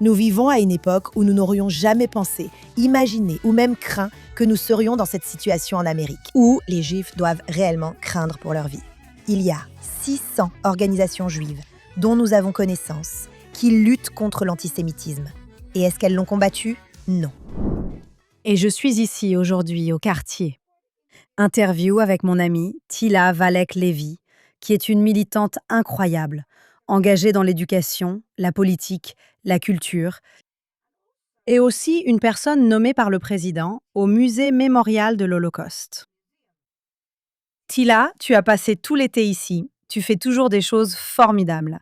Nous vivons à une époque où nous n'aurions jamais pensé, imaginé ou même craint que nous serions dans cette situation en Amérique, où les Juifs doivent réellement craindre pour leur vie. Il y a 600 organisations juives dont nous avons connaissance qui luttent contre l'antisémitisme. Et est-ce qu'elles l'ont combattu? Non. Et je suis ici aujourd'hui au quartier. Interview avec mon amie Tila Valek-Lévy, qui est une militante incroyable, engagée dans l'éducation, la politique, la culture, et aussi une personne nommée par le président au musée mémorial de l'Holocauste. Tila, tu as passé tout l'été ici, tu fais toujours des choses formidables.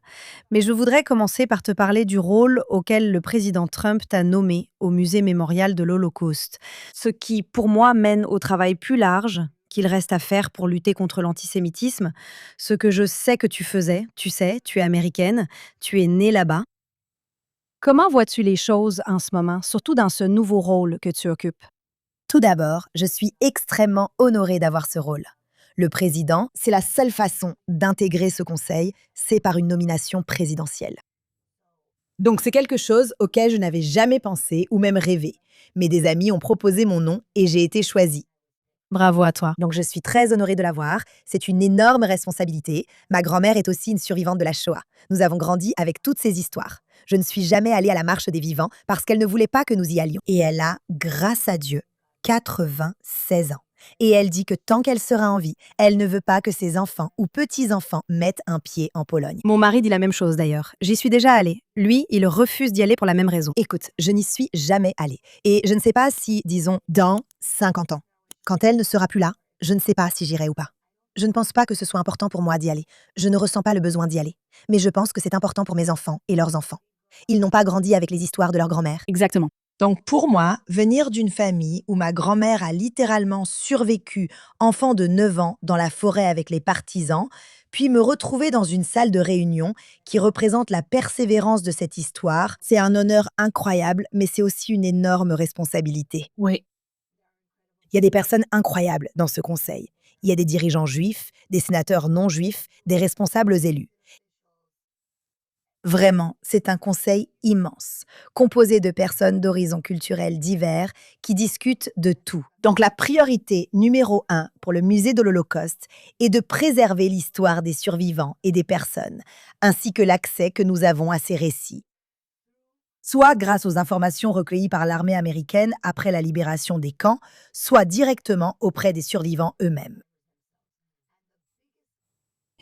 Mais je voudrais commencer par te parler du rôle auquel le président Trump t'a nommé au musée mémorial de l'Holocauste, ce qui, pour moi, mène au travail plus large qu'il reste à faire pour lutter contre l'antisémitisme, ce que je sais que tu faisais, tu sais, tu es américaine, tu es née là-bas. Comment vois-tu les choses en ce moment, surtout dans ce nouveau rôle que tu occupes? Tout d'abord, je suis extrêmement honorée d'avoir ce rôle. Le président, c'est la seule façon d'intégrer ce conseil, c'est par une nomination présidentielle. Donc c'est quelque chose auquel je n'avais jamais pensé ou même rêvé. Mais des amis ont proposé mon nom et j'ai été choisie. Bravo à toi. Donc je suis très honorée de l'avoir. C'est une énorme responsabilité. Ma grand-mère est aussi une survivante de la Shoah. Nous avons grandi avec toutes ces histoires. Je ne suis jamais allée à la marche des vivants parce qu'elle ne voulait pas que nous y allions. Et elle a, grâce à Dieu, 96 ans. Et elle dit que tant qu'elle sera en vie, elle ne veut pas que ses enfants ou petits-enfants mettent un pied en Pologne. Mon mari dit la même chose d'ailleurs. J'y suis déjà allée. Lui, il refuse d'y aller pour la même raison. Écoute, je n'y suis jamais allée. Et je ne sais pas si, disons, dans 50 ans, quand elle ne sera plus là, je ne sais pas si j'irai ou pas. Je ne pense pas que ce soit important pour moi d'y aller. Je ne ressens pas le besoin d'y aller. Mais je pense que c'est important pour mes enfants et leurs enfants. Ils n'ont pas grandi avec les histoires de leur grand-mère. Exactement. Donc pour moi, venir d'une famille où ma grand-mère a littéralement survécu, enfant de 9 ans, dans la forêt avec les partisans, puis me retrouver dans une salle de réunion qui représente la persévérance de cette histoire, c'est un honneur incroyable, mais c'est aussi une énorme responsabilité. Oui. Il y a des personnes incroyables dans ce conseil. Il y a des dirigeants juifs, des sénateurs non juifs, des responsables élus. Vraiment, c'est un conseil immense, composé de personnes d'horizons culturels divers qui discutent de tout. Donc la priorité numéro 1 pour le musée de l'Holocauste est de préserver l'histoire des survivants et des personnes, ainsi que l'accès que nous avons à ces récits. Soit grâce aux informations recueillies par l'armée américaine après la libération des camps, soit directement auprès des survivants eux-mêmes.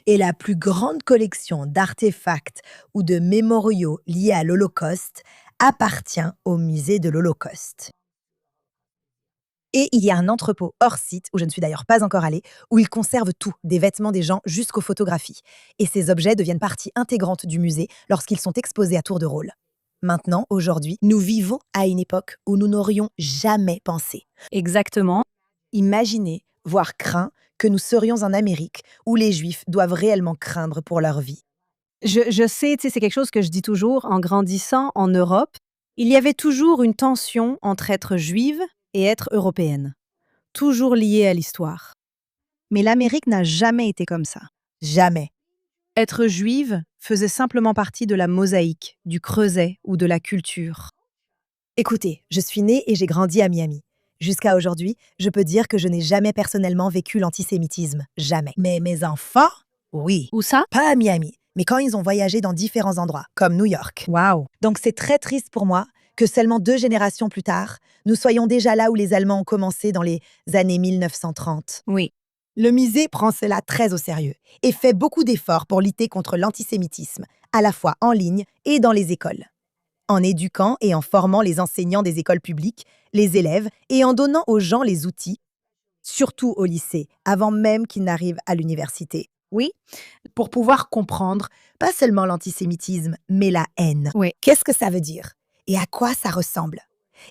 Et la plus grande collection d'artefacts ou de mémoriaux liés à l'Holocauste appartient au musée de l'Holocauste. Et il y a un entrepôt hors site, où je ne suis d'ailleurs pas encore allée, où ils conservent tout, des vêtements des gens jusqu'aux photographies. Et ces objets deviennent partie intégrante du musée lorsqu'ils sont exposés à tour de rôle. Maintenant, aujourd'hui, nous vivons à une époque où nous n'aurions jamais pensé. Exactement. Imaginez, voire craint, que nous serions en Amérique où les Juifs doivent réellement craindre pour leur vie. Je sais, tu sais, c'est quelque chose que je dis toujours, en grandissant en Europe, il y avait toujours une tension entre être juive et être européenne. Toujours liée à l'histoire. Mais l'Amérique n'a jamais été comme ça. Jamais. Être juive faisait simplement partie de la mosaïque, du creuset ou de la culture. Écoutez, je suis née et j'ai grandi à Miami. Jusqu'à aujourd'hui, je peux dire que je n'ai jamais personnellement vécu l'antisémitisme. Jamais. Mais mes enfants, oui. Où ça? Pas à Miami, mais quand ils ont voyagé dans différents endroits, comme New York. Waouh! Donc c'est très triste pour moi que seulement 2 générations plus tard, nous soyons déjà là où les Allemands ont commencé dans les années 1930. Oui. Le musée prend cela très au sérieux et fait beaucoup d'efforts pour lutter contre l'antisémitisme, à la fois en ligne et dans les écoles. En éduquant et en formant les enseignants des écoles publiques, les élèves et en donnant aux gens les outils, surtout au lycée, avant même qu'ils n'arrivent à l'université. Oui, pour pouvoir comprendre pas seulement l'antisémitisme, mais la haine. Oui. Qu'est-ce que ça veut dire? Et à quoi ça ressemble?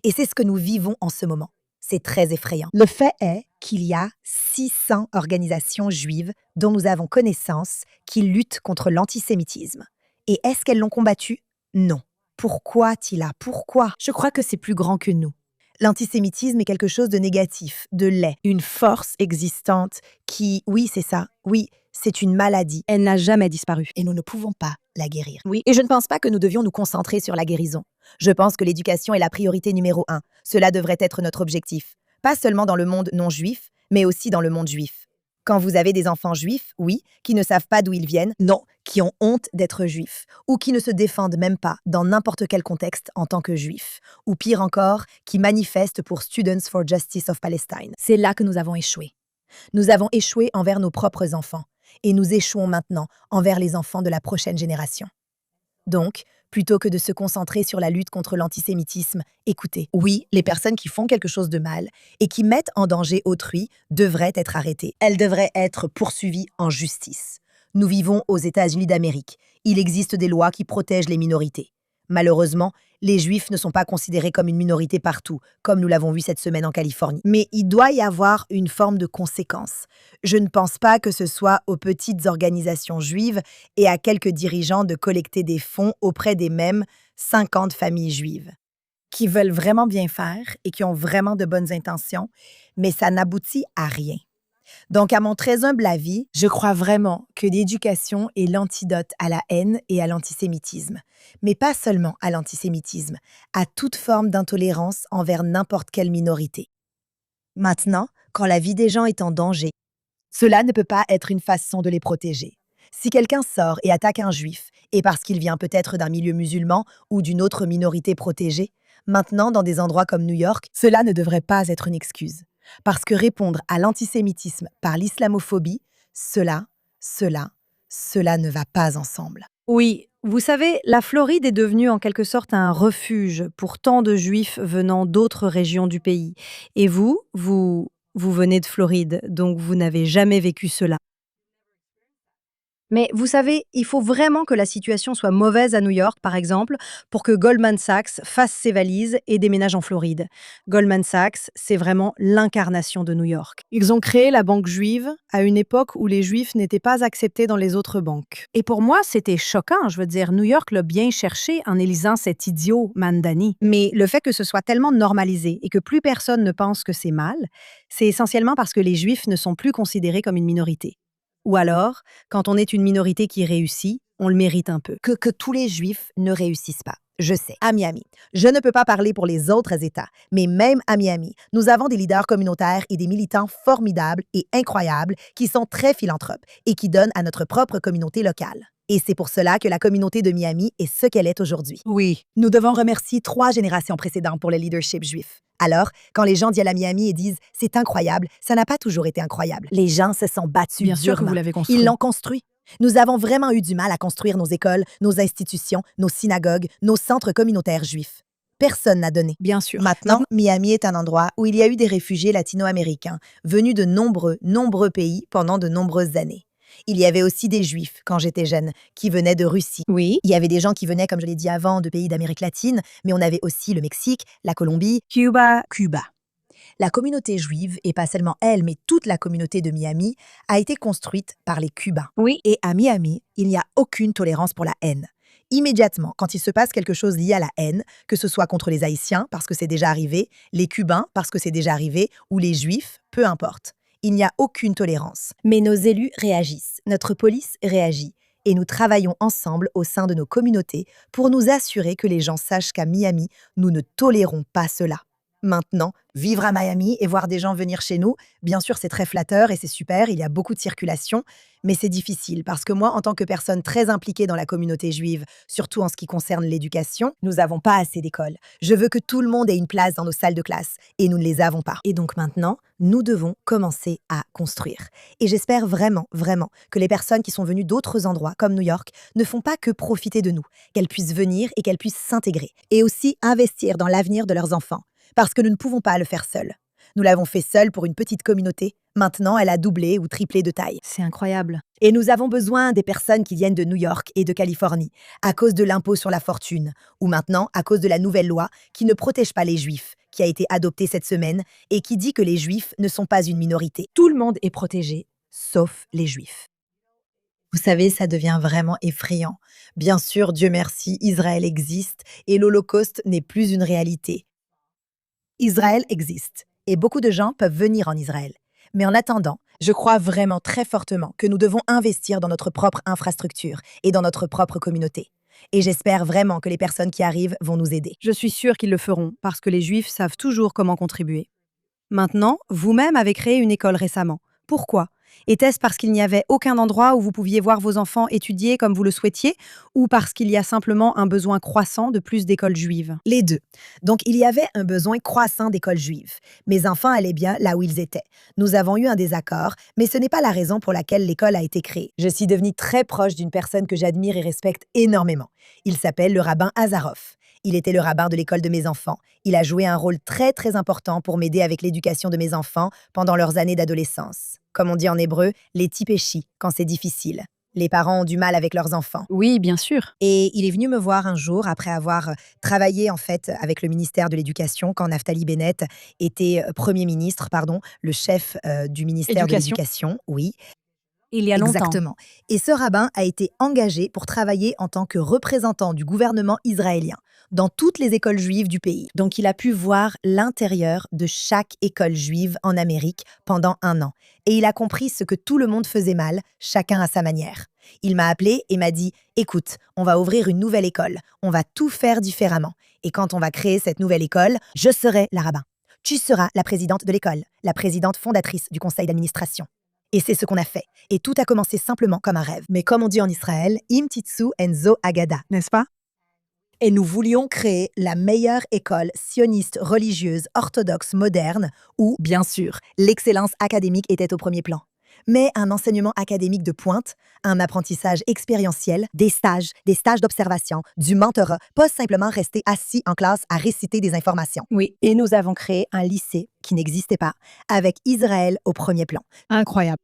Et c'est ce que nous vivons en ce moment. C'est très effrayant. Le fait est qu'il y a 600 organisations juives dont nous avons connaissance qui luttent contre l'antisémitisme. Et est-ce qu'elles l'ont combattu? Non. Pourquoi, Tila? Pourquoi? Je crois que c'est plus grand que nous. L'antisémitisme est quelque chose de négatif, de laid, une force existante qui, oui, c'est ça, oui, c'est une maladie. Elle n'a jamais disparu. Et nous ne pouvons pas la guérir. Oui. Et je ne pense pas que nous devions nous concentrer sur la guérison. Je pense que l'éducation est la priorité numéro 1. Cela devrait être notre objectif. Pas seulement dans le monde non juif, mais aussi dans le monde juif. Quand vous avez des enfants juifs, oui, qui ne savent pas d'où ils viennent, non, qui ont honte d'être juifs, ou qui ne se défendent même pas dans n'importe quel contexte en tant que juifs, ou pire encore, qui manifestent pour Students for Justice of Palestine. C'est là que nous avons échoué. Nous avons échoué envers nos propres enfants, et nous échouons maintenant envers les enfants de la prochaine génération. Donc, plutôt que de se concentrer sur la lutte contre l'antisémitisme, écoutez, oui, les personnes qui font quelque chose de mal et qui mettent en danger autrui devraient être arrêtées. Elles devraient être poursuivies en justice. Nous vivons aux États-Unis d'Amérique. Il existe des lois qui protègent les minorités. Malheureusement, les Juifs ne sont pas considérés comme une minorité partout, comme nous l'avons vu cette semaine en Californie. Mais il doit y avoir une forme de conséquence. Je ne pense pas que ce soit aux petites organisations juives et à quelques dirigeants de collecter des fonds auprès des mêmes 50 familles juives, qui veulent vraiment bien faire et qui ont vraiment de bonnes intentions, mais ça n'aboutit à rien. Donc, à mon très humble avis, je crois vraiment que l'éducation est l'antidote à la haine et à l'antisémitisme. Mais pas seulement à l'antisémitisme, à toute forme d'intolérance envers n'importe quelle minorité. Maintenant, quand la vie des gens est en danger, cela ne peut pas être une façon de les protéger. Si quelqu'un sort et attaque un juif, et parce qu'il vient peut-être d'un milieu musulman ou d'une autre minorité protégée, maintenant dans des endroits comme New York, cela ne devrait pas être une excuse. Parce que répondre à l'antisémitisme par l'islamophobie, cela ne va pas ensemble. Oui, vous savez, la Floride est devenue en quelque sorte un refuge pour tant de Juifs venant d'autres régions du pays. Et vous venez de Floride, donc vous n'avez jamais vécu cela. Mais vous savez, il faut vraiment que la situation soit mauvaise à New York, par exemple, pour que Goldman Sachs fasse ses valises et déménage en Floride. Goldman Sachs, c'est vraiment l'incarnation de New York. Ils ont créé la banque juive à une époque où les juifs n'étaient pas acceptés dans les autres banques. Et pour moi, c'était choquant. Je veux dire, New York l'a bien cherché en élisant cet idiot Mandani. Mais le fait que ce soit tellement normalisé et que plus personne ne pense que c'est mal, c'est essentiellement parce que les juifs ne sont plus considérés comme une minorité. Ou alors, quand on est une minorité qui réussit, on le mérite un peu. Que tous les Juifs ne réussissent pas. Je sais, à Miami. Je ne peux pas parler pour les autres États, mais même à Miami, nous avons des leaders communautaires et des militants formidables et incroyables qui sont très philanthropes et qui donnent à notre propre communauté locale. Et c'est pour cela que la communauté de Miami est ce qu'elle est aujourd'hui. Oui. Nous devons remercier 3 générations précédentes pour le leadership juif. Alors, quand les gens viennent à Miami et disent « c'est incroyable », ça n'a pas toujours été incroyable. Les gens se sont battus Bien sûr que durement. vous l'avez construit. Ils l'ont construit. Nous avons vraiment eu du mal à construire nos écoles, nos institutions, nos synagogues, nos centres communautaires juifs. Personne n'a donné. Bien sûr. Maintenant, Miami est un endroit où il y a eu des réfugiés latino-américains venus de nombreux pays pendant de nombreuses années. Il y avait aussi des Juifs, quand j'étais jeune, qui venaient de Russie. Oui. Il y avait des gens qui venaient, comme je l'ai dit avant, de pays d'Amérique latine, mais on avait aussi le Mexique, la Colombie, Cuba. La communauté juive, et pas seulement elle, mais toute la communauté de Miami, a été construite par les Cubains. Oui. Et à Miami, il n'y a aucune tolérance pour la haine. Immédiatement, quand il se passe quelque chose lié à la haine, que ce soit contre les Haïtiens, parce que c'est déjà arrivé, les Cubains, parce que c'est déjà arrivé, ou les Juifs, peu importe. Il n'y a aucune tolérance. Mais nos élus réagissent, notre police réagit, et nous travaillons ensemble au sein de nos communautés pour nous assurer que les gens sachent qu'à Miami, nous ne tolérons pas cela. Maintenant, vivre à Miami et voir des gens venir chez nous, bien sûr, c'est très flatteur et c'est super, il y a beaucoup de circulation, mais c'est difficile parce que moi, en tant que personne très impliquée dans la communauté juive, surtout en ce qui concerne l'éducation, nous n'avons pas assez d'écoles. Je veux que tout le monde ait une place dans nos salles de classe et nous ne les avons pas. Et donc maintenant, nous devons commencer à construire. Et j'espère vraiment que les personnes qui sont venues d'autres endroits comme New York ne font pas que profiter de nous, qu'elles puissent venir et qu'elles puissent s'intégrer et aussi investir dans l'avenir de leurs enfants. Parce que nous ne pouvons pas le faire seuls. Nous l'avons fait seuls pour une petite communauté. Maintenant, elle a doublé ou triplé de taille. C'est incroyable. Et nous avons besoin des personnes qui viennent de New York et de Californie, à cause de l'impôt sur la fortune, ou maintenant à cause de la nouvelle loi qui ne protège pas les Juifs, qui a été adoptée cette semaine et qui dit que les Juifs ne sont pas une minorité. Tout le monde est protégé, sauf les Juifs. Vous savez, ça devient vraiment effrayant. Bien sûr, Dieu merci, Israël existe et l'Holocauste n'est plus une réalité. Israël existe et beaucoup de gens peuvent venir en Israël. Mais en attendant, je crois vraiment très fortement que nous devons investir dans notre propre infrastructure et dans notre propre communauté. Et j'espère vraiment que les personnes qui arrivent vont nous aider. Je suis sûre qu'ils le feront, parce que les Juifs savent toujours comment contribuer. Maintenant, vous-même avez créé une école récemment. Pourquoi? Était-ce parce qu'il n'y avait aucun endroit où vous pouviez voir vos enfants étudier comme vous le souhaitiez, ou parce qu'il y a simplement un besoin croissant de plus d'écoles juives? Les deux. Donc, il y avait un besoin croissant d'écoles juives. Mes enfants allaient bien là où ils étaient. Nous avons eu un désaccord, mais ce n'est pas la raison pour laquelle l'école a été créée. Je suis devenue très proche d'une personne que j'admire et respecte énormément. Il s'appelle le rabbin Azaroff. Il était le rabbin de l'école de mes enfants. Il a joué un rôle très très important pour m'aider avec l'éducation de mes enfants pendant leurs années d'adolescence. Comme on dit en hébreu, les tipéchis, quand c'est difficile. Les parents ont du mal avec leurs enfants. Oui, bien sûr. Et il est venu me voir un jour après avoir travaillé en fait avec le ministère de l'Éducation quand Naftali Bennett était Premier ministre, pardon, le chef du ministère de Éducation. l'Éducation, oui, Il y a longtemps. exactement. Et ce rabbin a été engagé pour travailler en tant que représentant du gouvernement israélien dans toutes les écoles juives du pays. Donc il a pu voir l'intérieur de chaque école juive en Amérique pendant un an. Et il a compris ce que tout le monde faisait mal, chacun à sa manière. Il m'a appelé et m'a dit « Écoute, on va ouvrir une nouvelle école. On va tout faire différemment. Et quand on va créer cette nouvelle école, je serai la rabbin. Tu seras la présidente de l'école, la présidente fondatrice du conseil d'administration. » Et c'est ce qu'on a fait. Et tout a commencé simplement comme un rêve. Mais comme on dit en Israël, im titsu enzo agada, n'est-ce pas? Et nous voulions créer la meilleure école sioniste religieuse orthodoxe moderne où, bien sûr, l'excellence académique était au premier plan. Mais un enseignement académique de pointe, un apprentissage expérientiel, des stages d'observation, du mentorat, pas simplement rester assis en classe à réciter des informations. Oui, Et nous avons créé un lycée qui n'existait pas, avec Israël au premier plan. incroyable.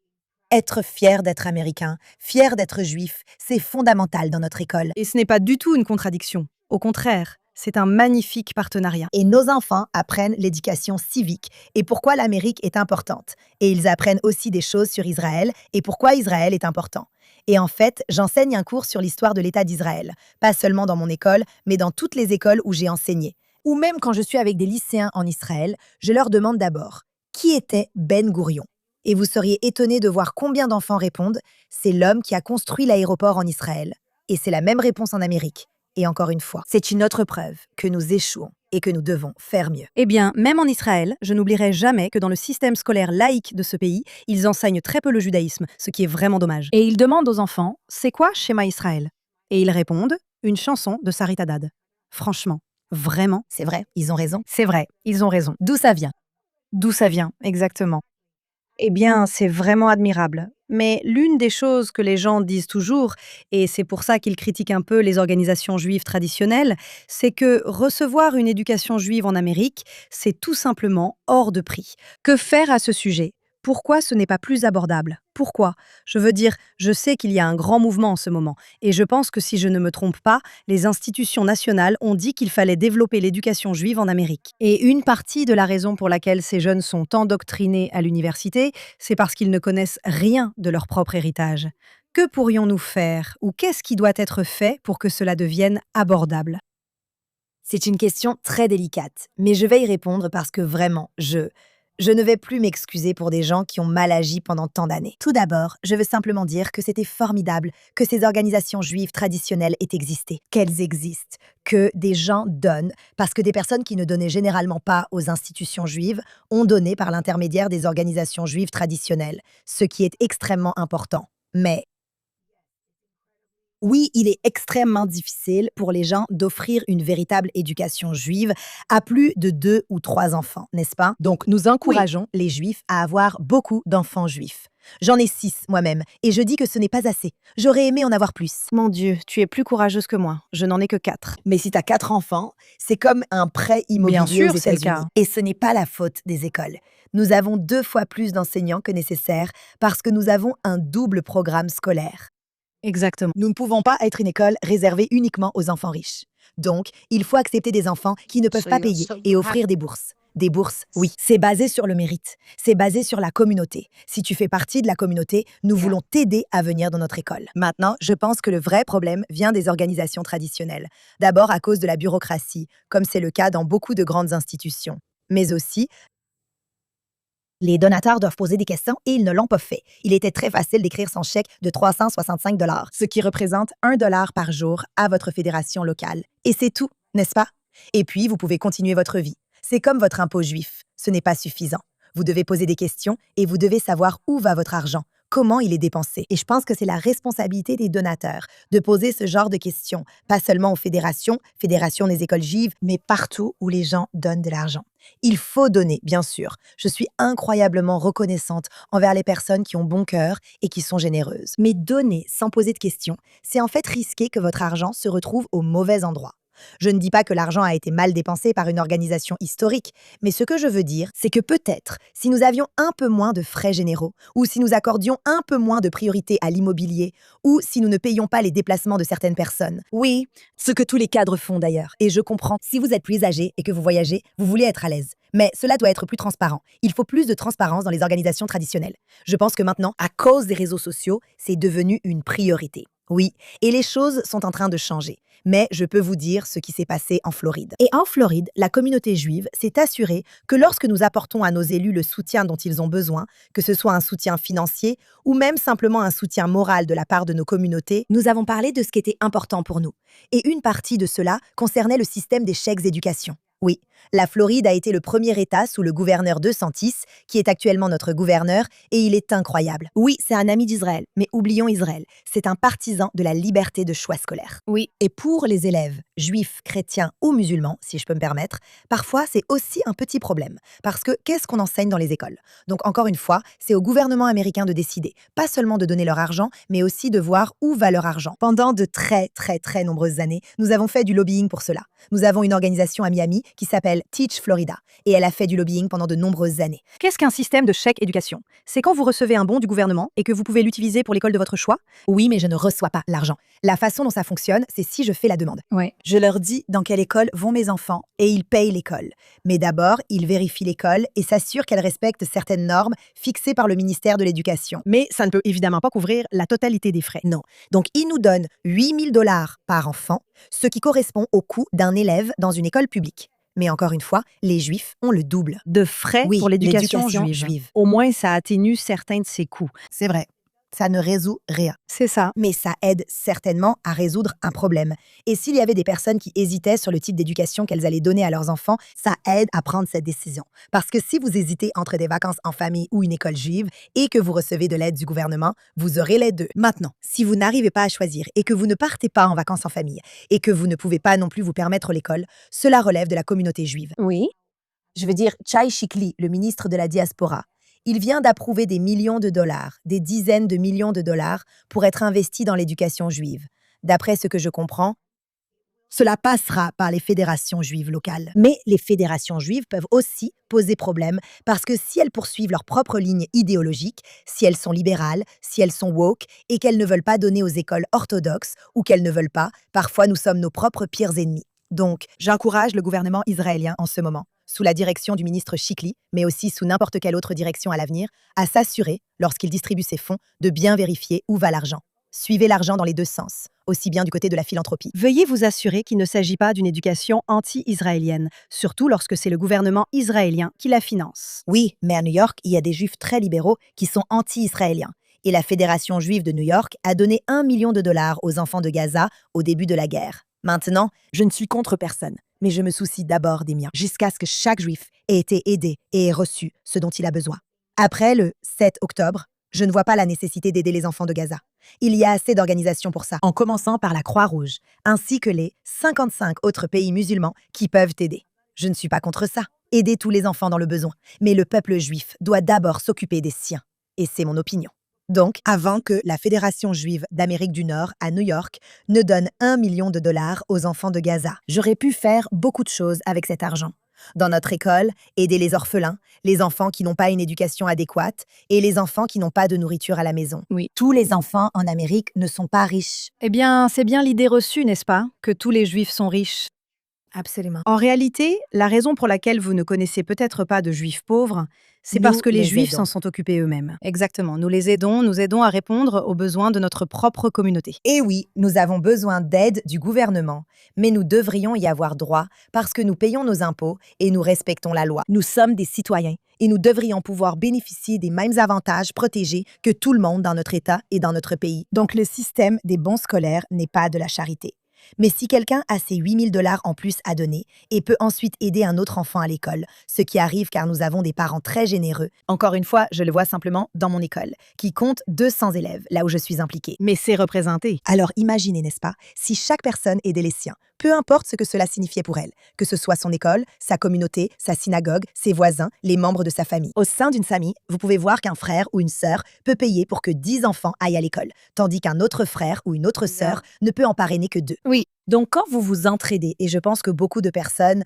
Être fier d'être américain, fier d'être juif, c'est fondamental dans notre école. Et ce n'est pas du tout une contradiction. Au contraire, c'est un magnifique partenariat. Et nos enfants apprennent l'éducation civique et pourquoi l'Amérique est importante. Et ils apprennent aussi des choses sur Israël et pourquoi Israël est important. Et en fait, j'enseigne un cours sur l'histoire de l'État d'Israël, pas seulement dans mon école, mais dans toutes les écoles où j'ai enseigné. Ou même quand je suis avec des lycéens en Israël, je leur demande d'abord « Qui était Ben Gourion ?» Et vous seriez étonnés de voir combien d'enfants répondent « C'est l'homme qui a construit l'aéroport en Israël. » Et c'est la même réponse en Amérique. Et encore une fois, c'est une autre preuve que nous échouons et que nous devons faire mieux. Eh bien, même en Israël, je n'oublierai jamais que dans le système scolaire laïque de ce pays, ils enseignent très peu le judaïsme, ce qui est vraiment dommage. Et ils demandent aux enfants, c'est quoi Shema Israël? Et ils répondent, une chanson de Sarit Haddad. Franchement, vraiment, C'est vrai, ils ont raison. c'est vrai, ils ont raison. D'où ça vient? D'où ça vient, exactement. Eh bien, c'est vraiment admirable. Mais l'une des choses que les gens disent toujours, et c'est pour ça qu'ils critiquent un peu les organisations juives traditionnelles, c'est que recevoir une éducation juive en Amérique, c'est tout simplement hors de prix. Que faire à ce sujet? Pourquoi ce n'est pas plus abordable? Pourquoi? Je veux dire, je sais qu'il y a un grand mouvement en ce moment, et je pense que si je ne me trompe pas, les institutions nationales ont dit qu'il fallait développer l'éducation juive en Amérique. Et une partie de la raison pour laquelle ces jeunes sont endoctrinés à l'université, c'est parce qu'ils ne connaissent rien de leur propre héritage. Que pourrions-nous faire, ou qu'est-ce qui doit être fait pour que cela devienne abordable? C'est une question très délicate, mais je vais y répondre parce que vraiment, je ne vais plus m'excuser pour des gens qui ont mal agi pendant tant d'années. Tout d'abord, je veux simplement dire que c'était formidable que ces organisations juives traditionnelles aient existé, qu'elles existent, que des gens donnent, parce que des personnes qui ne donnaient généralement pas aux institutions juives ont donné par l'intermédiaire des organisations juives traditionnelles, ce qui est extrêmement important. Mais oui, il est extrêmement difficile pour les gens d'offrir une véritable éducation juive à plus de 2 ou 3 enfants, n'est-ce pas? Donc, nous encourageons les juifs à avoir beaucoup d'enfants juifs. J'en ai 6 moi-même, et je dis que ce n'est pas assez. J'aurais aimé en avoir plus. Mon Dieu, tu es plus courageuse que moi. Je n'en ai que 4. Mais si tu as 4 enfants, c'est comme un prêt immobilier Bien sûr, aux c'est le États-Unis. cas. Et ce n'est pas la faute des écoles. Nous avons 2 fois plus d'enseignants que nécessaire parce que nous avons un double programme scolaire. Exactement. Nous ne pouvons pas être une école réservée uniquement aux enfants riches. Donc, il faut accepter des enfants qui ne peuvent pas payer et offrir des bourses. Des bourses, oui, c'est basé sur le mérite. C'est basé sur la communauté. Si tu fais partie de la communauté, nous voulons t'aider à venir dans notre école. Maintenant, je pense que le vrai problème vient des organisations traditionnelles. D'abord à cause de la bureaucratie, comme c'est le cas dans beaucoup de grandes institutions. Mais aussi, les donateurs doivent poser des questions et ils ne l'ont pas fait. Il était très facile d'écrire son chèque de 365 ce qui représente 1 dollar par jour à votre fédération locale. Et c'est tout, n'est-ce pas? Et puis, vous pouvez continuer votre vie. C'est comme votre impôt juif. Ce n'est pas suffisant. Vous devez poser des questions et vous devez savoir où va votre argent, comment il est dépensé. Et je pense que c'est la responsabilité des donateurs de poser ce genre de questions, pas seulement aux fédérations, fédérations des écoles juives, mais partout où les gens donnent de l'argent. Il faut donner, bien sûr. Je suis incroyablement reconnaissante envers les personnes qui ont bon cœur et qui sont généreuses. Mais donner sans poser de questions, c'est en fait risquer que votre argent se retrouve au mauvais endroit. Je ne dis pas que l'argent a été mal dépensé par une organisation historique, mais ce que je veux dire, c'est que peut-être, si nous avions un peu moins de frais généraux, ou si nous accordions un peu moins de priorité à l'immobilier, ou si nous ne payions pas les déplacements de certaines personnes. Oui, ce que tous les cadres font d'ailleurs. Et je comprends, si vous êtes plus âgé et que vous voyagez, vous voulez être à l'aise. Mais cela doit être plus transparent. Il faut plus de transparence dans les organisations traditionnelles. Je pense que maintenant, à cause des réseaux sociaux, c'est devenu une priorité. Oui, et les choses sont en train de changer. Mais je peux vous dire ce qui s'est passé en Floride. Et en Floride, la communauté juive s'est assurée que lorsque nous apportons à nos élus le soutien dont ils ont besoin, que ce soit un soutien financier ou même simplement un soutien moral de la part de nos communautés, nous avons parlé de ce qui était important pour nous. Et une partie de cela concernait le système des chèques éducation. Oui, la Floride a été le premier État sous le gouverneur DeSantis, qui est actuellement notre gouverneur, et il est incroyable. Oui, c'est un ami d'Israël, mais oublions Israël. C'est un partisan de la liberté de choix scolaire. Oui. Et pour les élèves, juifs, chrétiens ou musulmans, si je peux me permettre, parfois c'est aussi un petit problème. Parce que qu'est-ce qu'on enseigne dans les écoles? Donc encore une fois, c'est au gouvernement américain de décider, pas seulement de donner leur argent, mais aussi de voir où va leur argent. Pendant de très nombreuses années, nous avons fait du lobbying pour cela. Nous avons une organisation à Miami qui s'appelle Teach Florida, et elle a fait du lobbying pendant de nombreuses années. Qu'est-ce qu'un système de chèque éducation? C'est quand vous recevez un bon du gouvernement et que vous pouvez l'utiliser pour l'école de votre choix? Oui, mais je ne reçois pas l'argent. La façon dont ça fonctionne, c'est si je fais la demande. Ouais. Je leur dis dans quelle école vont mes enfants et ils payent l'école. Mais d'abord, ils vérifient l'école et s'assurent qu'elle respecte certaines normes fixées par le ministère de l'Éducation. Mais ça ne peut évidemment pas couvrir la totalité des frais. Non. Donc, ils nous donnent 8 000 $ par enfant, ce qui correspond au coût d'un élève dans une école publique. Mais encore une fois, les Juifs ont le double. De frais Oui, pour l'éducation l'éducation juive. juive. Au moins, ça atténue certains de ses coûts. C'est vrai. Ça ne résout rien. C'est ça. Mais ça aide certainement à résoudre un problème. Et s'il y avait des personnes qui hésitaient sur le type d'éducation qu'elles allaient donner à leurs enfants, ça aide à prendre cette décision. Parce que si vous hésitez entre des vacances en famille ou une école juive et que vous recevez de l'aide du gouvernement, vous aurez les deux. Maintenant, si vous n'arrivez pas à choisir et que vous ne partez pas en vacances en famille et que vous ne pouvez pas non plus vous permettre l'école, cela relève de la communauté juive. Oui. Je veux dire, Chai Shikli, le ministre de la diaspora, il vient d'approuver des millions de dollars, des dizaines de millions de dollars pour être investis dans l'éducation juive. D'après ce que je comprends, cela passera par les fédérations juives locales. Mais les fédérations juives peuvent aussi poser problème parce que si elles poursuivent leur propre ligne idéologique, si elles sont libérales, si elles sont woke et qu'elles ne veulent pas donner aux écoles orthodoxes ou qu'elles ne veulent pas, parfois nous sommes nos propres pires ennemis. Donc, j'encourage le gouvernement israélien en ce moment, sous la direction du ministre Shikli, mais aussi sous n'importe quelle autre direction à l'avenir, à s'assurer, lorsqu'il distribue ses fonds, de bien vérifier où va l'argent. Suivez l'argent dans les deux sens, aussi bien du côté de la philanthropie. Veuillez vous assurer qu'il ne s'agit pas d'une éducation anti-israélienne, surtout lorsque c'est le gouvernement israélien qui la finance. Oui, mais à New York, il y a des juifs très libéraux qui sont anti-israéliens. Et la Fédération juive de New York a donné 1 million de dollars aux enfants de Gaza au début de la guerre. Maintenant, je ne suis contre personne, mais je me soucie d'abord des miens, jusqu'à ce que chaque juif ait été aidé et ait reçu ce dont il a besoin. Après le 7 octobre, je ne vois pas la nécessité d'aider les enfants de Gaza. Il y a assez d'organisations pour ça, en commençant par la Croix-Rouge, ainsi que les 55 autres pays musulmans qui peuvent aider. Je ne suis pas contre ça, aider tous les enfants dans le besoin, mais le peuple juif doit d'abord s'occuper des siens. Et c'est mon opinion. Donc, avant que la Fédération juive d'Amérique du Nord, à New York, ne donne 1 million de dollars aux enfants de Gaza, j'aurais pu faire beaucoup de choses avec cet argent. Dans notre école, aider les orphelins, les enfants qui n'ont pas une éducation adéquate et les enfants qui n'ont pas de nourriture à la maison. Oui. Tous les enfants en Amérique ne sont pas riches. Eh bien, c'est bien l'idée reçue, n'est-ce pas, que tous les juifs sont riches? Absolument. En réalité, la raison pour laquelle vous ne connaissez peut-être pas de juifs pauvres, c'est Nous parce que les les juifs aidons. s'en sont occupés eux-mêmes. Exactement, nous aidons à répondre aux besoins de notre propre communauté. Et oui, nous avons besoin d'aide du gouvernement, mais nous devrions y avoir droit parce que nous payons nos impôts et nous respectons la loi. Nous sommes des citoyens et nous devrions pouvoir bénéficier des mêmes avantages protégés que tout le monde dans notre État et dans notre pays. Donc le système des bons scolaires n'est pas de la charité. Mais si quelqu'un a ses 8 000 $ en plus à donner et peut ensuite aider un autre enfant à l'école, ce qui arrive car nous avons des parents très généreux, encore une fois, je le vois simplement dans mon école, qui compte 200 élèves, là où je suis impliquée. Mais c'est représenté. Alors imaginez, n'est-ce pas, si chaque personne aidait les siens, peu importe ce que cela signifiait pour elle, que ce soit son école, sa communauté, sa synagogue, ses voisins, les membres de sa famille. Au sein d'une famille, vous pouvez voir qu'un frère ou une sœur peut payer pour que 10 enfants aillent à l'école, tandis qu'un autre frère ou une autre sœur ne peut en parrainer que 2. Oui, Donc quand vous vous entraidez, et je pense que beaucoup de personnes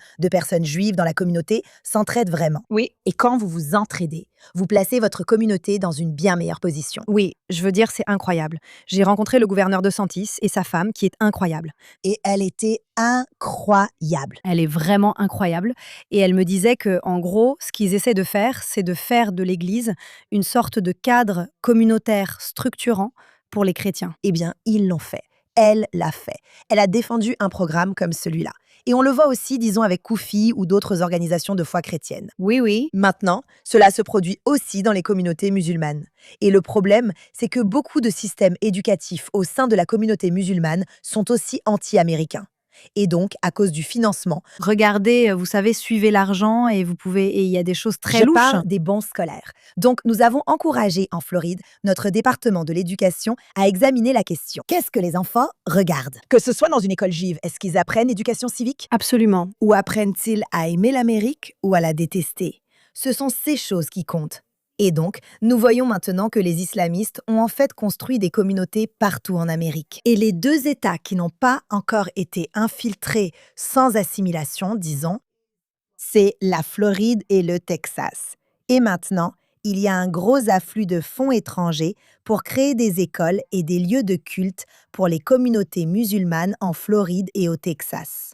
juives dans la communauté s'entraident vraiment, oui, et quand vous vous entraidez, vous placez votre communauté dans une bien meilleure position. oui, je veux dire, c'est incroyable. J'ai rencontré le gouverneur de Santis et sa femme, qui est incroyable. Et elle était incroyable. Elle est vraiment incroyable. Et elle me disait que, en gros, ce qu'ils essaient de faire, c'est de faire de l'Église une sorte de cadre communautaire structurant pour les chrétiens. Eh bien, ils l'ont fait. Elle l'a fait. Elle a défendu un programme comme celui-là. Et on le voit aussi, disons, avec Koufi ou d'autres organisations de foi chrétienne. Oui, oui. Maintenant, cela se produit aussi dans les communautés musulmanes. Et le problème, c'est que beaucoup de systèmes éducatifs au sein de la communauté musulmane sont aussi anti-américains. Et donc, à cause du financement, Regardez, vous savez, suivez l'argent et et il y a des choses très je louches. parle des bons scolaires. Donc, nous avons encouragé en Floride notre département de l'éducation à examiner la question. Qu'est-ce que les enfants regardent? Que ce soit dans une école juive, est-ce qu'ils apprennent l'éducation civique? Absolument. Ou apprennent-ils à aimer l'Amérique ou à la détester? Ce sont ces choses qui comptent. Et donc, nous voyons maintenant que les islamistes ont en fait construit des communautés partout en Amérique. Et les deux États qui n'ont pas encore été infiltrés sans assimilation, disons, c'est la Floride et le Texas. Et maintenant, il y a un gros afflux de fonds étrangers pour créer des écoles et des lieux de culte pour les communautés musulmanes en Floride et au Texas.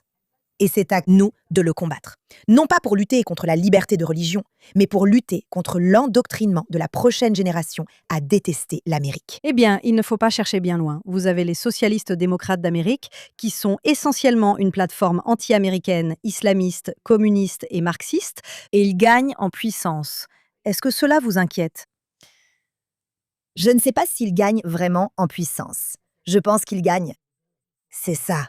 Et c'est à nous de le combattre. Non pas pour lutter contre la liberté de religion, mais pour lutter contre l'endoctrinement de la prochaine génération à détester l'Amérique. Eh bien, il ne faut pas chercher bien loin. Vous avez les socialistes démocrates d'Amérique, qui sont essentiellement une plateforme anti-américaine, islamiste, communiste et marxiste, et ils gagnent en puissance. Est-ce que cela vous inquiète? Je ne sais pas s'ils gagnent vraiment en puissance. Je pense qu'ils gagnent. C'est ça.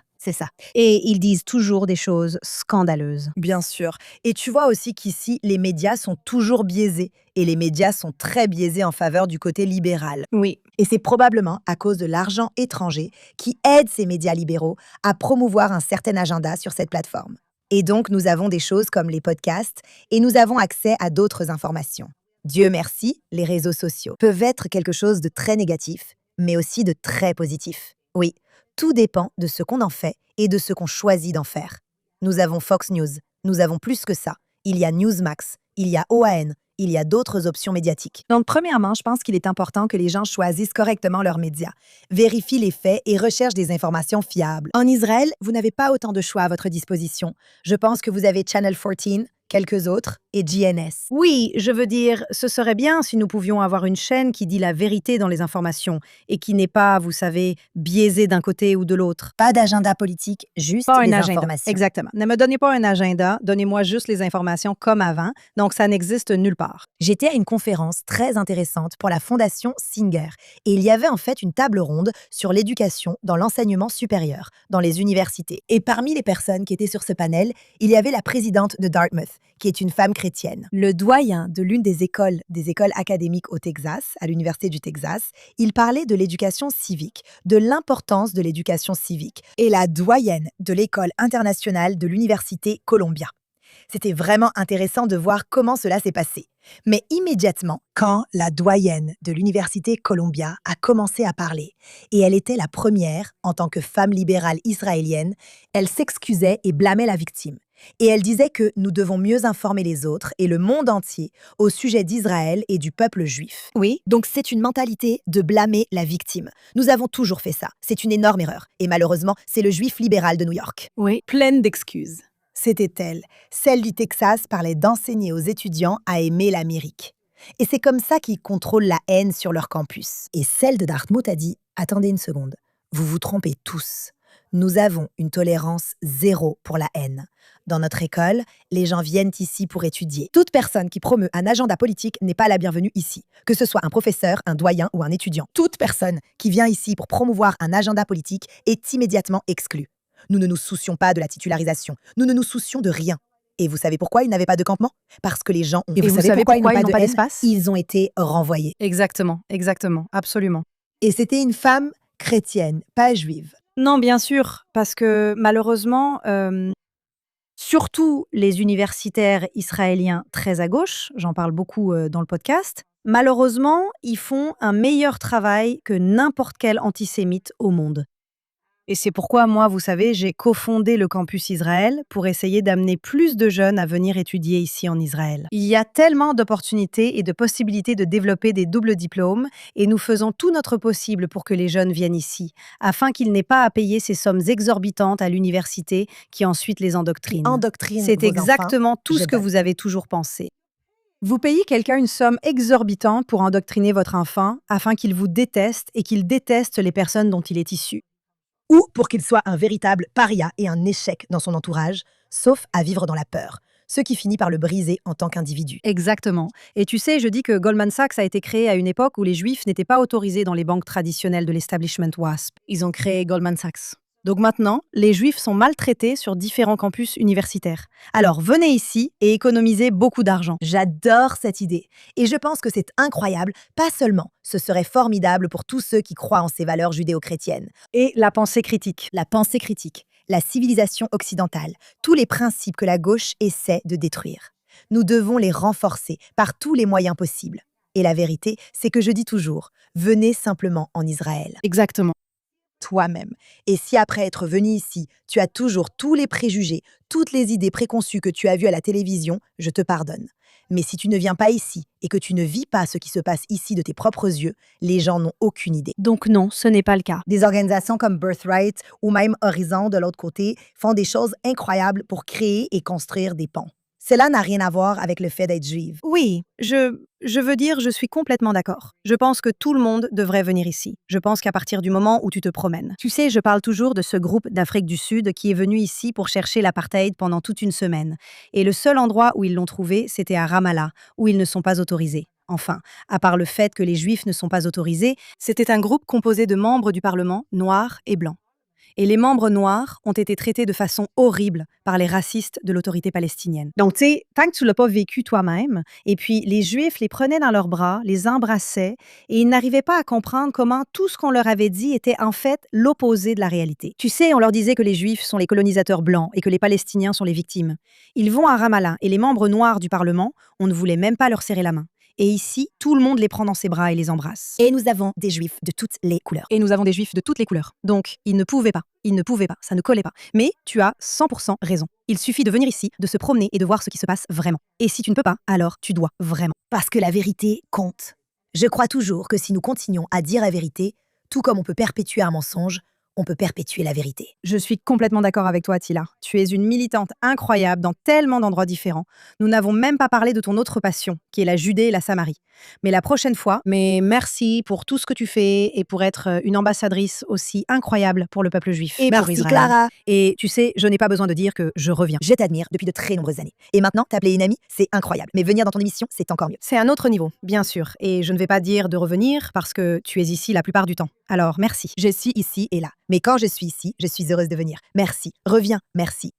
Et ils disent toujours des choses scandaleuses. Bien sûr. Et tu vois aussi qu'ici, les médias sont toujours biaisés. Et les médias sont très biaisés en faveur du côté libéral. Oui. Et c'est probablement à cause de l'argent étranger qui aide ces médias libéraux à promouvoir un certain agenda sur cette plateforme. Et donc, nous avons des choses comme les podcasts et nous avons accès à d'autres informations. Dieu merci, les réseaux sociaux peuvent être quelque chose de très négatif, mais aussi de très positif. Oui, tout dépend de ce qu'on en fait et de ce qu'on choisit d'en faire. Nous avons Fox News, nous avons plus que ça. Il y a Newsmax, il y a OAN, il y a d'autres options médiatiques. Donc, premièrement, je pense qu'il est important que les gens choisissent correctement leurs médias, vérifient les faits et recherchent des informations fiables. En Israël, vous n'avez pas autant de choix à votre disposition. Je pense que vous avez Channel 14, quelques autres, et GNS. Oui, je veux dire, ce serait bien si nous pouvions avoir une chaîne qui dit la vérité dans les informations et qui n'est pas, vous savez, biaisée d'un côté ou de l'autre. Pas d'agenda politique, juste Pas un des agenda. informations. Exactement. Ne me donnez pas un agenda, donnez-moi juste les informations comme avant. Donc, ça n'existe nulle part. J'étais à une conférence très intéressante pour la Fondation Singer et il y avait en fait une table ronde sur l'éducation dans l'enseignement supérieur, dans les universités. Et parmi les personnes qui étaient sur ce panel, il y avait la présidente de Dartmouth, qui est une femme chrétienne. Le doyen de l'une des écoles académiques au Texas, à l'Université du Texas, il parlait de l'éducation civique, de l'importance de l'éducation civique, et la doyenne de l'école internationale de l'Université Columbia. C'était vraiment intéressant de voir comment cela s'est passé. Mais immédiatement, quand la doyenne de l'Université Columbia a commencé à parler, et elle était la première, en tant que femme libérale israélienne, elle s'excusait et blâmait la victime. Et elle disait que nous devons mieux informer les autres et le monde entier au sujet d'Israël et du peuple juif. Oui, donc c'est une mentalité de blâmer la victime. Nous avons toujours fait ça. C'est une énorme erreur. Et malheureusement, c'est le juif libéral de New York. Oui, pleine d'excuses. C'était elle. Celle du Texas parlait d'enseigner aux étudiants à aimer l'Amérique. Et c'est comme ça qu'ils contrôlent la haine sur leur campus. Et celle de Dartmouth a dit « Attendez une seconde, vous vous trompez tous. Nous avons une tolérance zéro pour la haine. Dans notre école, les gens viennent ici pour étudier. Toute personne qui promeut un agenda politique n'est pas la bienvenue ici, que ce soit un professeur, un doyen ou un étudiant. Toute personne qui vient ici pour promouvoir un agenda politique est immédiatement exclue. Nous ne nous soucions pas de la titularisation. Nous ne nous soucions de rien. Et vous savez pourquoi ils n'avaient pas de campement? Parce que les gens ont... Et vous savez pourquoi ils n'ont pas haine? d'espace? Ils ont été renvoyés. Exactement, absolument. Et c'était une femme chrétienne, pas juive. Non, bien sûr, parce que malheureusement, surtout les universitaires israéliens très à gauche, j'en parle beaucoup dans le podcast, malheureusement, ils font un meilleur travail que n'importe quel antisémite au monde. Et c'est pourquoi moi, vous savez, j'ai cofondé le campus Israël pour essayer d'amener plus de jeunes à venir étudier ici en Israël. Il y a tellement d'opportunités et de possibilités de développer des doubles diplômes et nous faisons tout notre possible pour que les jeunes viennent ici, afin qu'ils n'aient pas à payer ces sommes exorbitantes à l'université qui ensuite les endoctrinent. C'est exactement tout ce que vous avez toujours pensé. Vous payez quelqu'un une somme exorbitante pour endoctriner votre enfant afin qu'il vous déteste et qu'il déteste les personnes dont il est issu. Ou pour qu'il soit un véritable paria et un échec dans son entourage, sauf à vivre dans la peur, ce qui finit par le briser en tant qu'individu. Exactement. Et tu sais, je dis que Goldman Sachs a été créé à une époque où les Juifs n'étaient pas autorisés dans les banques traditionnelles de l'establishment WASP. Ils ont créé Goldman Sachs. Donc maintenant, les Juifs sont maltraités sur différents campus universitaires. Alors venez ici et économisez beaucoup d'argent. J'adore cette idée. Et je pense que c'est incroyable, pas seulement, ce serait formidable pour tous ceux qui croient en ces valeurs judéo-chrétiennes. Et la pensée critique. La pensée critique, la civilisation occidentale, tous les principes que la gauche essaie de détruire. Nous devons les renforcer par tous les moyens possibles. Et la vérité, c'est que je dis toujours, venez simplement en Israël. Exactement. Toi-même. Et si après être venu ici, tu as toujours tous les préjugés, toutes les idées préconçues que tu as vues à la télévision, je te pardonne. Mais si tu ne viens pas ici et que tu ne vis pas ce qui se passe ici de tes propres yeux, les gens n'ont aucune idée. Donc non, ce n'est pas le cas. Des organisations comme Birthright ou même Horizon de l'autre côté font des choses incroyables pour créer et construire des ponts. Cela n'a rien à voir avec le fait d'être juive. Oui, je veux dire, je suis complètement d'accord. Je pense que tout le monde devrait venir ici. Je pense qu'à partir du moment où tu te promènes. Tu sais, je parle toujours de ce groupe d'Afrique du Sud qui est venu ici pour chercher l'apartheid pendant toute une semaine. Et le seul endroit où ils l'ont trouvé, c'était à Ramallah, où ils ne sont pas autorisés. Enfin, à part le fait que les Juifs ne sont pas autorisés, c'était un groupe composé de membres du Parlement, noirs et blancs. Et les membres noirs ont été traités de façon horrible par les racistes de l'autorité palestinienne. Donc, tu sais, tant que tu l'as pas vécu toi-même, et puis les Juifs les prenaient dans leurs bras, les embrassaient, et ils n'arrivaient pas à comprendre comment tout ce qu'on leur avait dit était en fait l'opposé de la réalité. Tu sais, on leur disait que les Juifs sont les colonisateurs blancs et que les Palestiniens sont les victimes. Ils vont à Ramallah, et les membres noirs du Parlement, on ne voulait même pas leur serrer la main. Et ici, tout le monde les prend dans ses bras et les embrasse. Et nous avons des juifs de toutes les couleurs. Donc, ils ne pouvaient pas, ça ne collait pas. Mais tu as 100% raison. Il suffit de venir ici, de se promener et de voir ce qui se passe vraiment. Et si tu ne peux pas, alors tu dois vraiment. Parce que la vérité compte. Je crois toujours que si nous continuons à dire la vérité, tout comme on peut perpétuer un mensonge, on peut perpétuer la vérité. Je suis complètement d'accord avec toi, Attila. Tu es une militante incroyable dans tellement d'endroits différents. Nous n'avons même pas parlé de ton autre passion, qui est la Judée et la Samarie. Mais la prochaine fois, merci pour tout ce que tu fais et pour être une ambassadrice aussi incroyable pour le peuple juif et pour Merci Israël. Clara. Et tu sais, je n'ai pas besoin de dire que je reviens. Je t'admire depuis de très nombreuses années. Et maintenant, t'appeler une amie, c'est incroyable. Mais venir dans ton émission, c'est encore mieux. C'est un autre niveau, bien sûr. Et je ne vais pas dire de revenir parce que tu es ici la plupart du temps. Alors, merci. Je suis ici et là. Mais quand je suis ici, je suis heureuse de venir. Merci. Reviens. Merci.